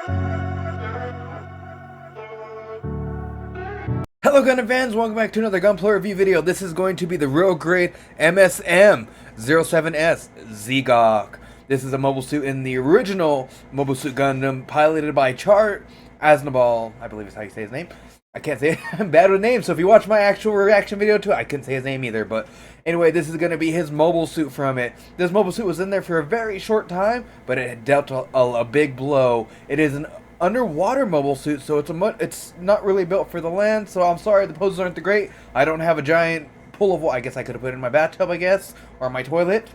Hello Gundam fans, welcome back to another Gunpla Review video. This is going to be the Real Grade MSM-07S Z'Gok. This is a mobile suit in the original Mobile Suit Gundam, piloted by Char Aznavour, I believe is how you say his name. I can't say it. I'm bad with names, so if you watch my actual reaction video to it, I couldn't say his name either. But anyway, this is going to be his mobile suit from it. This mobile suit was in there for a very short time, but it had dealt a big blow. It is an underwater mobile suit, so it's not really built for the land. So I'm sorry, the poses aren't the great. I don't have a giant pool of water. I guess I could have put it in my bathtub, I guess, or my toilet.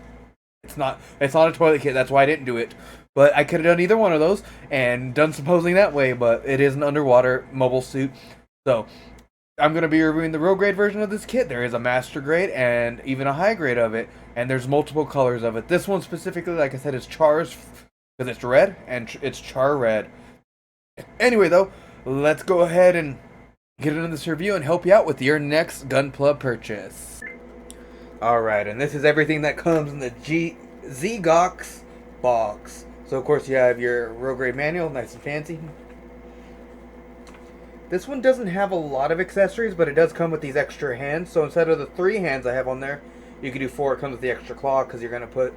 It's not a toilet kit. That's why I didn't do it. But I could have done either one of those and done some posing that way. But it is an underwater mobile suit. So I'm going to be reviewing the real grade version of this kit. There is a master grade and even a high grade of it. And there's multiple colors of it. This one specifically, like I said, is Char's, because it's red, and it's Char red. Anyway, though, let's go ahead and get into this review and help you out with your next Gunpla purchase. Alright, and this is everything that comes in the Z'Gok's box. So, of course, you have your real grade manual, nice and fancy. This one doesn't have a lot of accessories, but it does come with these extra hands. So instead of the 3 hands I have on there, you can do 4. It comes with the extra claw, because you're going to put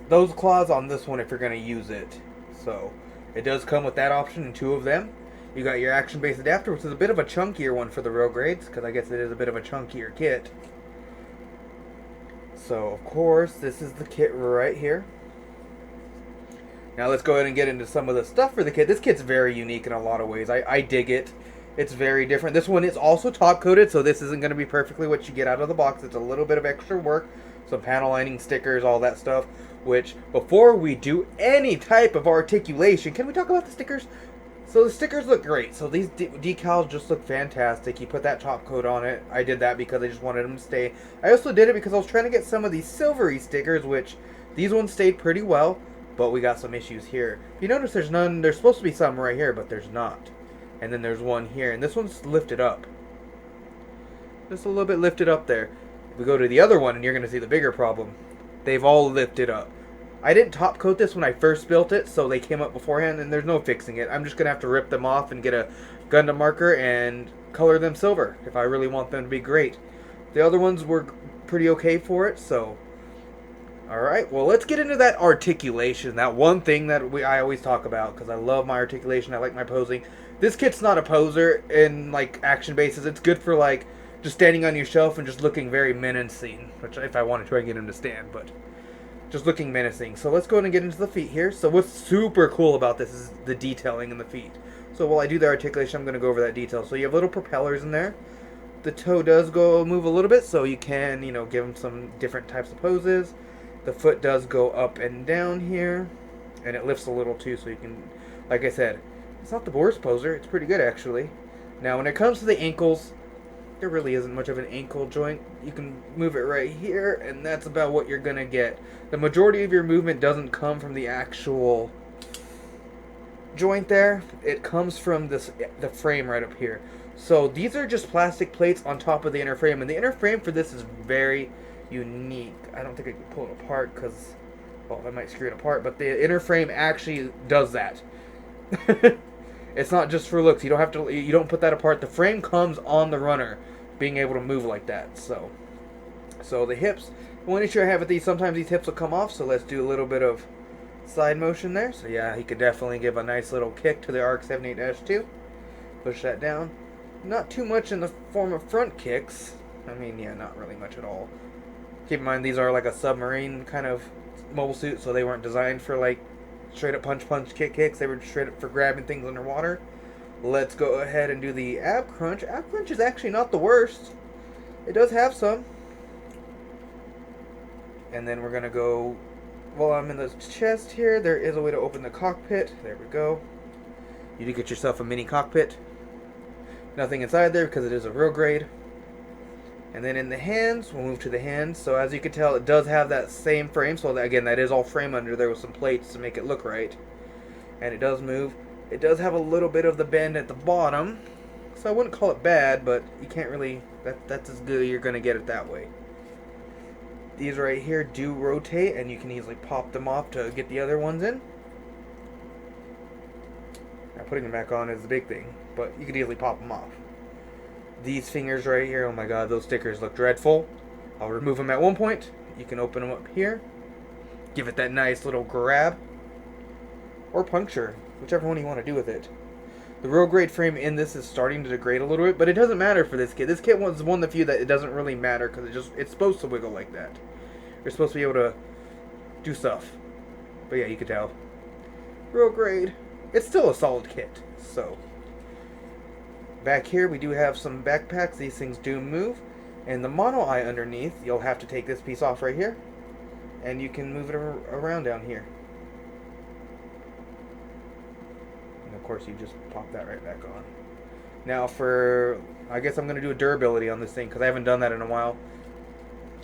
those claws on this one if you're going to use it. So it does come with that option and 2 of them. You got your action-based adapter, which is a bit of a chunkier one for the real grades, because I guess it is a bit of a chunkier kit. So, of course, this is the kit right here. Now let's go ahead and get into some of the stuff for the kit. This kit's very unique in a lot of ways. I dig it. It's very different. This one is also top-coated, so this isn't going to be perfectly what you get out of the box. It's a little bit of extra work. Some panel lining, stickers, all that stuff. Which, before we do any type of articulation, can we talk about the stickers? So the stickers look great. So these decals just look fantastic. You put that top coat on it. I did that because I just wanted them to stay. I also did it because I was trying to get some of these silvery stickers, which these ones stayed pretty well. But we got some issues here. You notice there's none. There's supposed to be some right here, but there's not. And then there's one here, and this one's lifted up. Just a little bit lifted up there. If we go to the other one, and you're going to see the bigger problem. They've all lifted up. I didn't top coat this when I first built it, so they came up beforehand, and there's no fixing it. I'm just going to have to rip them off and get a Gundam marker and color them silver if I really want them to be great. The other ones were pretty okay for it, so alright, well, let's get into that articulation. That one thing that I always talk about, because I love my articulation, I like my posing. This kit's not a poser in, like, action bases. It's good for, like, just standing on your shelf and just looking very menacing. Which, if I wanted to, I get him to stand, but just looking menacing. So let's go ahead and get into the feet here. So what's super cool about this is the detailing in the feet. So while I do the articulation, I'm going to go over that detail. So you have little propellers in there. The toe does move a little bit, so you can, you know, give them some different types of poses. The foot does go up and down here, and it lifts a little too, so you can, like I said, it's not the worst poser. It's pretty good, actually. Now, when it comes to the ankles, there really isn't much of an ankle joint. You can move it right here, and that's about what you're going to get. The majority of your movement doesn't come from the actual joint there. It comes from the frame right up here. So these are just plastic plates on top of the inner frame, and the inner frame for this is very unique. I don't think I can pull it apart because, well, I might screw it apart, but the inner frame actually does that. It's not just for looks. You don't put that apart. The frame comes on the runner being able to move like that. So the hips, one issue I have with these, sometimes these hips will come off, so let's do a little bit of side motion there. So yeah, he could definitely give a nice little kick to the ARC-78-2. Push that down. Not too much in the form of front kicks. I mean, yeah, not really much at all. Keep in mind, these are like a submarine kind of mobile suit, so they weren't designed for like straight up punch, kicks. They were straight up for grabbing things underwater. Let's go ahead and do the ab crunch. Ab crunch is actually not the worst. It does have some. And then we're going to go, while I'm in the chest here, there is a way to open the cockpit. There we go. You do get yourself a mini cockpit. Nothing inside there because it is a real grade. And then in the hands, we'll move to the hands. So as you can tell, it does have that same frame. So that, again, that is all frame under there with some plates to make it look right. And it does move. It does have a little bit of the bend at the bottom. So I wouldn't call it bad, but you can't really, that's as good as you're going to get it that way. These right here do rotate, and you can easily pop them off to get the other ones in. Now, putting them back on is the big thing, but you could easily pop them off. These fingers right here, oh my god, those stickers look dreadful. I'll remove them at one point. You can open them up here. Give it that nice little grab. Or puncture, whichever one you want to do with it. The real grade frame in this is starting to degrade a little bit, but it doesn't matter for this kit. This kit was one of the few that it doesn't really matter because it's supposed to wiggle like that. You're supposed to be able to do stuff. But yeah, you can tell. Real grade. It's still a solid kit, so. Back here we do have some backpacks. These things do move. And the mono eye underneath, you'll have to take this piece off right here. And you can move it around down here. And of course you just pop that right back on. Now I guess I'm going to do a durability on this thing because I haven't done that in a while.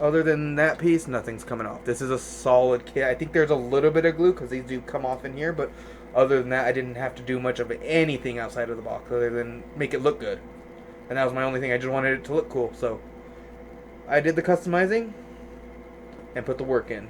Other than that piece, nothing's coming off. This is a solid kit. I think there's a little bit of glue because these do come off in here, but other than that, I didn't have to do much of anything outside of the box other than make it look good. And that was my only thing. I just wanted it to look cool, so I did the customizing and put the work in.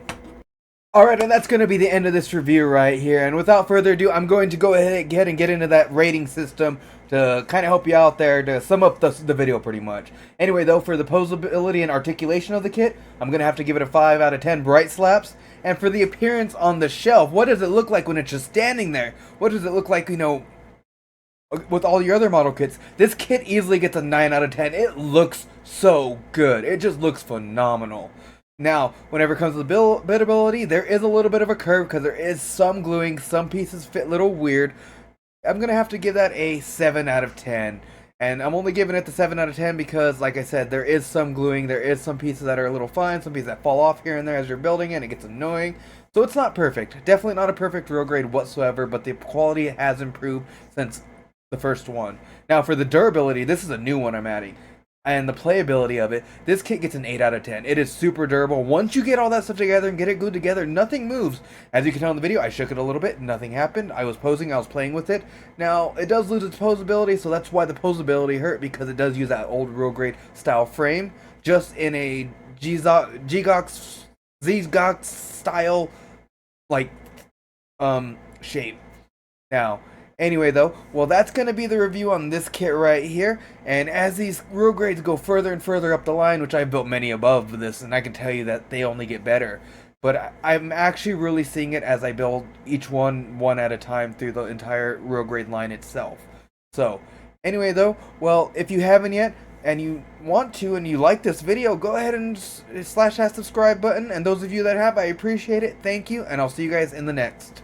Alright, and that's going to be the end of this review right here. And without further ado, I'm going to go ahead and get into that rating system to kind of help you out there to sum up the video pretty much. Anyway, though, for the posability and articulation of the kit, I'm going to have to give it a 5 out of 10 bright slaps. And for the appearance on the shelf, what does it look like when it's just standing there? What does it look like, you know, with all your other model kits? This kit easily gets a 9 out of 10. It looks so good. It just looks phenomenal. Now, whenever it comes to the buildability, there is a little bit of a curve because there is some gluing. Some pieces fit a little weird. I'm going to have to give that a 7 out of 10. And I'm only giving it the 7 out of 10 because, like I said, there is some gluing. There is some pieces that are a little fine. Some pieces that fall off here and there as you're building it. And it gets annoying. So it's not perfect. Definitely not a perfect real grade whatsoever. But the quality has improved since the first one. Now, for the durability, this is a new one I'm adding. And the playability of it, this kit gets an 8 out of 10. It is super durable. Once you get all that stuff together and get it glued together, nothing moves. As you can tell in the video, I shook it a little bit. Nothing happened. I was posing. I was playing with it. Now, it does lose its posability, so that's why the posability hurt, because it does use that old real grade style frame, just in a Z'Gok style, like, shape. Now, anyway, though, well, that's going to be the review on this kit right here. And as these real grades go further and further up the line, which I've built many above this, and I can tell you that they only get better. But I'm actually really seeing it as I build each one at a time through the entire real grade line itself. So, anyway, though, well, if you haven't yet, and you want to, and you like this video, go ahead and slash that subscribe button. And those of you that have, I appreciate it. Thank you, and I'll see you guys in the next.